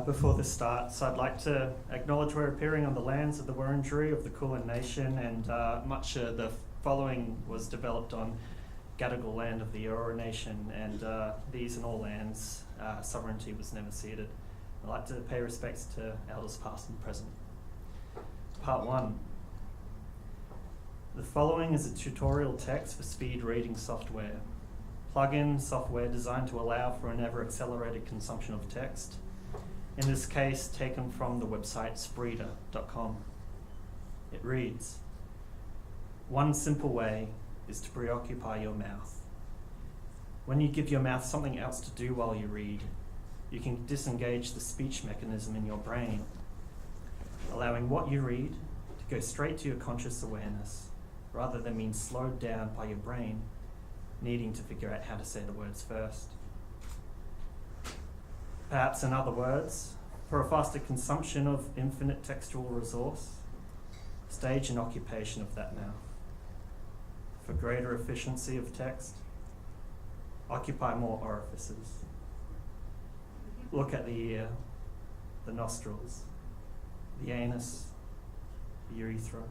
Before this starts, I'd like to acknowledge we're appearing on the lands of the Wurundjeri of the Kulin Nation, and much of the following was developed on Gadigal land of the Eora Nation, and these and all lands, sovereignty was never ceded. I'd like to pay respects to elders past and present. Part 1. The following is a tutorial text for speed reading software. Plug-in software designed to allow for an ever-accelerated consumption of text. In this case, taken from the website spreeder.com. It reads, "One simple way is to preoccupy your mouth. When you give your mouth something else to do while you read, you can disengage the speech mechanism in your brain, allowing what you read to go straight to your conscious awareness, rather than being slowed down by your brain needing to figure out how to say the words first. Perhaps in other words, for a faster consumption of infinite textual resource, stage an occupation of that mouth. For greater efficiency of text, occupy more orifices. Look at the ear, the nostrils, the anus, the urethra.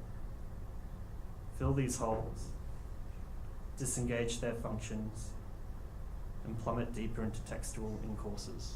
Fill these holes, disengage their functions, and plummet deeper into textual incourses."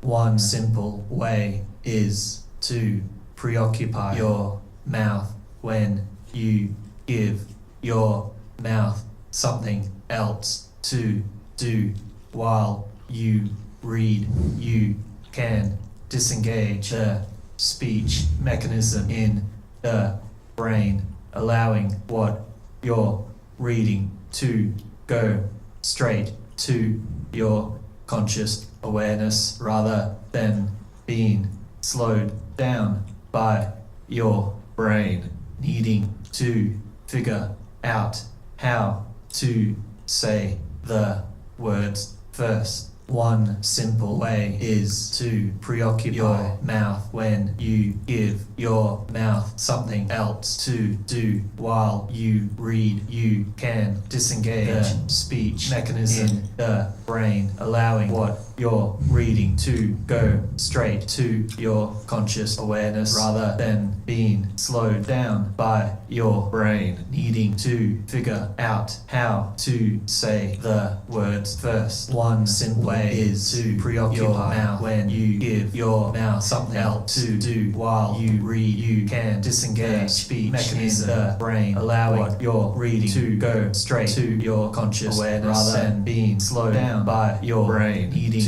One simple way is to preoccupy your mouth when you give your mouth something else to do while you read. You can disengage the speech mechanism in the brain, allowing what you're reading to go straight to your conscious awareness rather than being slowed down by your brain needing to figure out how to say the words first. One simple way is to preoccupy your mouth when you give your mouth something else to do while you read. You can disengage the speech mechanism in the brain, allowing what you're reading to go straight to your conscious awareness rather than being slowed down by your brain needing to figure out how to say the words first. One simple way is to preoccupy your mouth when you give your mouth something else to do while you read. You can disengage the speech mechanism in the brain, allowing what you're reading to go straight to your conscious awareness rather than being slowed down by your brain needing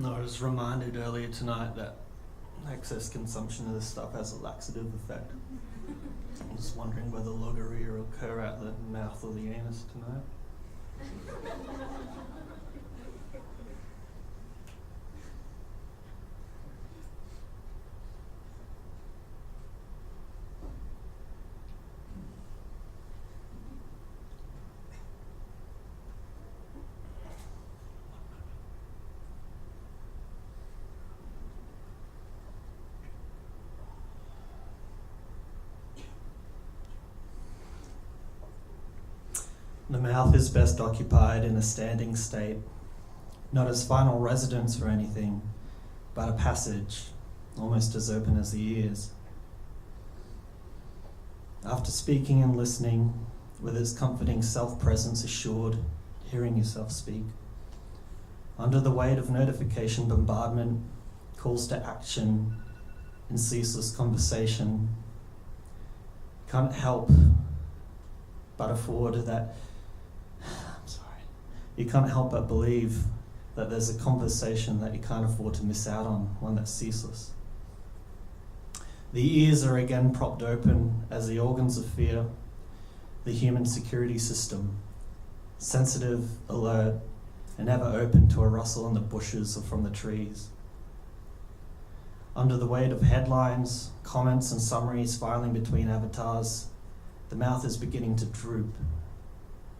No, I was reminded earlier tonight that excess consumption of this stuff has a laxative effect. I'm just wondering whether logorrhea will occur out the mouth or the anus tonight. The mouth is best occupied in a standing state, not as final residence or anything, but a passage, almost as open as the ears. After speaking and listening, with its comforting self-presence assured, hearing yourself speak, under the weight of notification bombardment, calls to action, and ceaseless conversation, can't help but afford that you can't help but believe that there's a conversation that you can't afford to miss out on, one that's ceaseless. The ears are again propped open as the organs of fear, the human security system, sensitive, alert, and ever open to a rustle in the bushes or from the trees. Under the weight of headlines, comments, and summaries filing between avatars, the mouth is beginning to droop.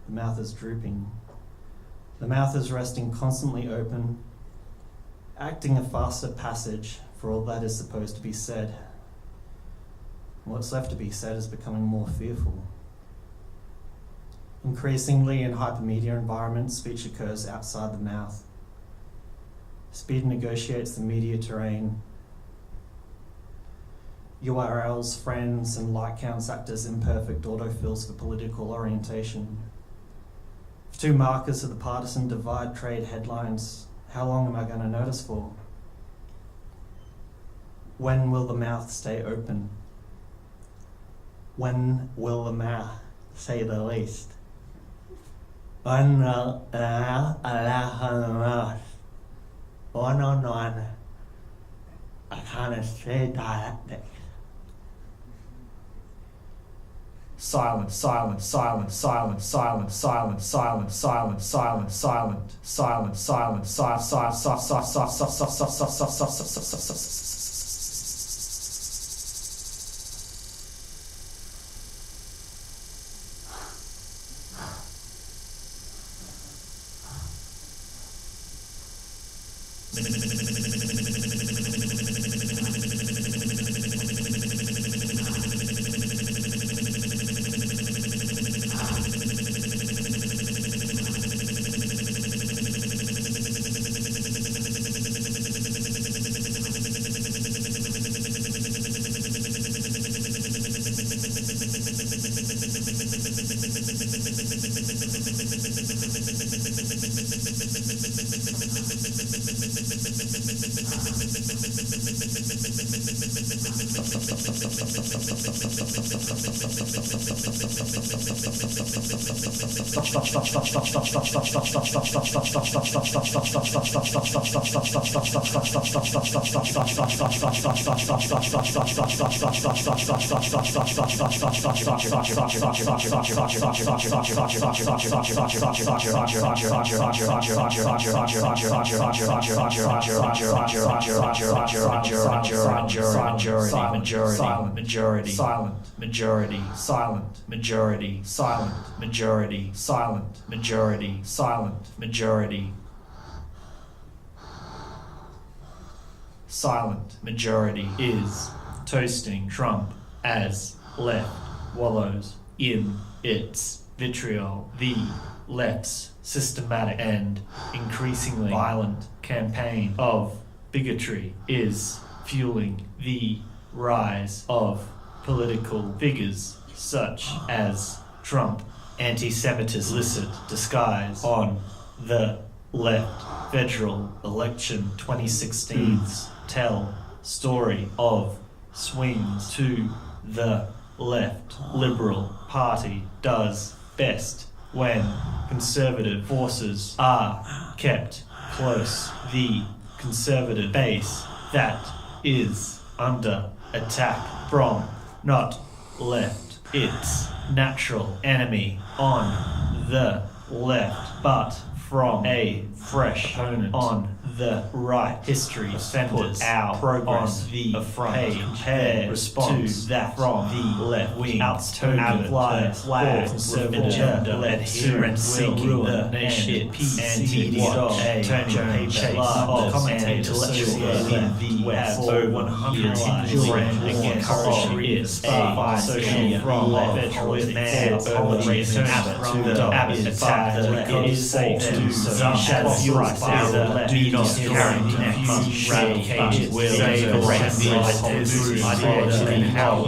The mouth is drooping. The mouth is resting constantly open, acting a faster passage for all that is supposed to be said. What's left to be said is becoming more fearful. Increasingly in hypermedia environments, speech occurs outside the mouth. Speed negotiates the media terrain. URLs, friends, and like counts act as imperfect autofills for political orientation. If two markers of the partisan divide trade headlines, how long am I going to notice for? When will the mouth stay open? When will the mouth say the least? When will the mouth allow the most? One-on-one, a kind of straight dialectic. Silent, silent, silent, silent, silent, silent, silent, silent, silent, silent, silent, silent, Silent majority is toasting Trump as left wallows in its vitriol. The left's systematic and increasingly violent campaign of bigotry is fueling the rise of political figures such as Trump. Anti-Semitism illicit disguise on the left. Federal election 2016's tell story of swings to the left. Liberal Party does best when conservative forces are kept close. The conservative base that is under attack from not left, its natural enemy on the left, but from a fresh opponent on the right. History offenders our progress on the affront. Compare response to that from the left wing. Outspoken flag conservative agenda adherent seeking the nation anti-what turning chase of commentators associated the web for 100 against a social from federal man apologies to the attack. It is safe to shadow price do not carry confused eradicated will correct the ideology how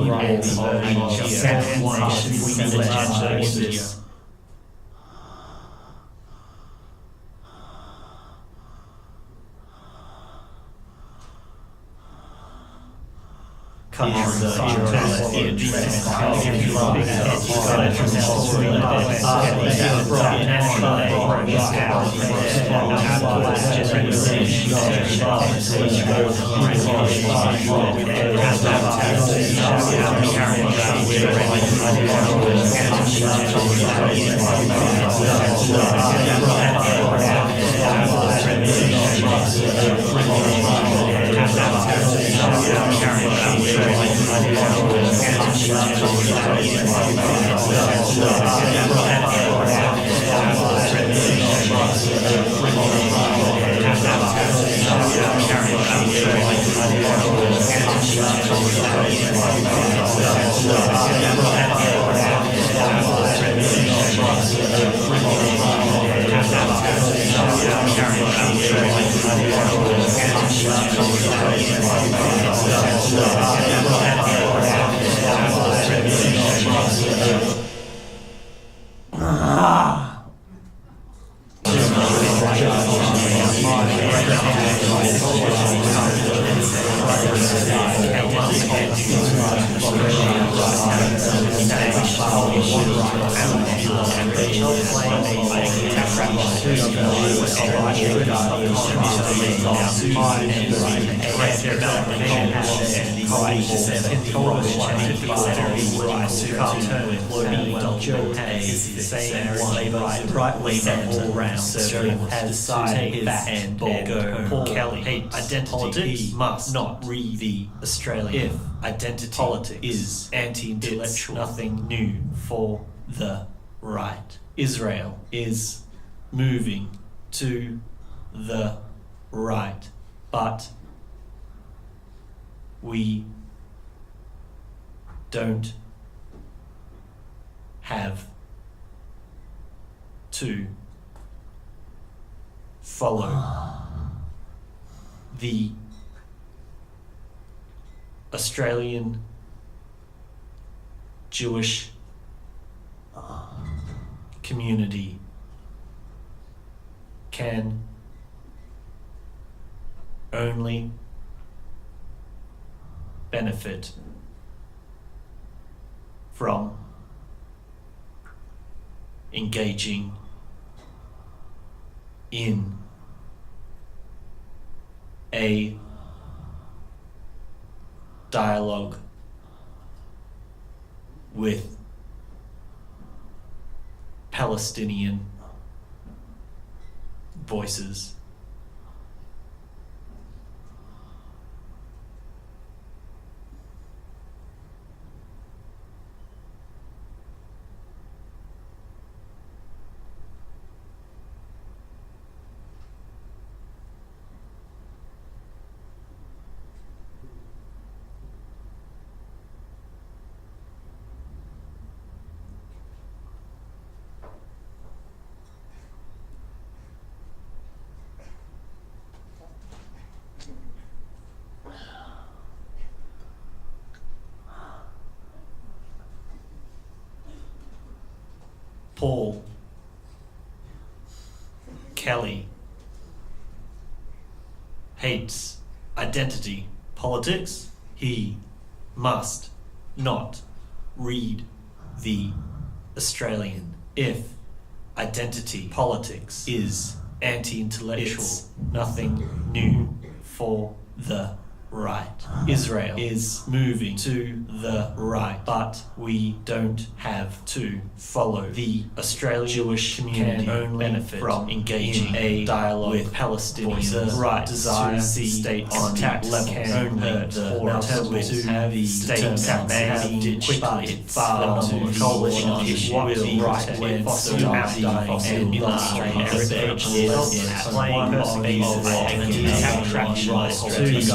Identity must not read the Australian. If identity politics is anti-intellectual, nothing new for the right. Israel is moving to the right. but we don't have to follow the Australian Jewish community can only benefit from engaging in a dialogue with Palestinian voices. Paul Kelly hates identity politics. He must not read The Australian. If identity politics is anti-intellectual, it's nothing new for the right. Israel is moving to the right, but we don't have to follow. The Australian Jewish community can only benefit from engaging in a dialogue with Palestinians. Right desire to see states on that level can only hurt or attempt to have the states that may have quickly far to the coalition of what the right when fossil and illustrate heritage is playing persecution of attraction to the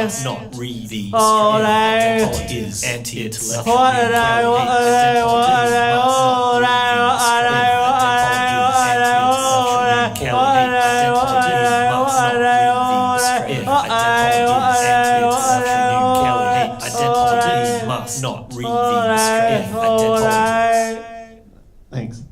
must not read these. Is anti-intellectual. Must not read these. Thanks.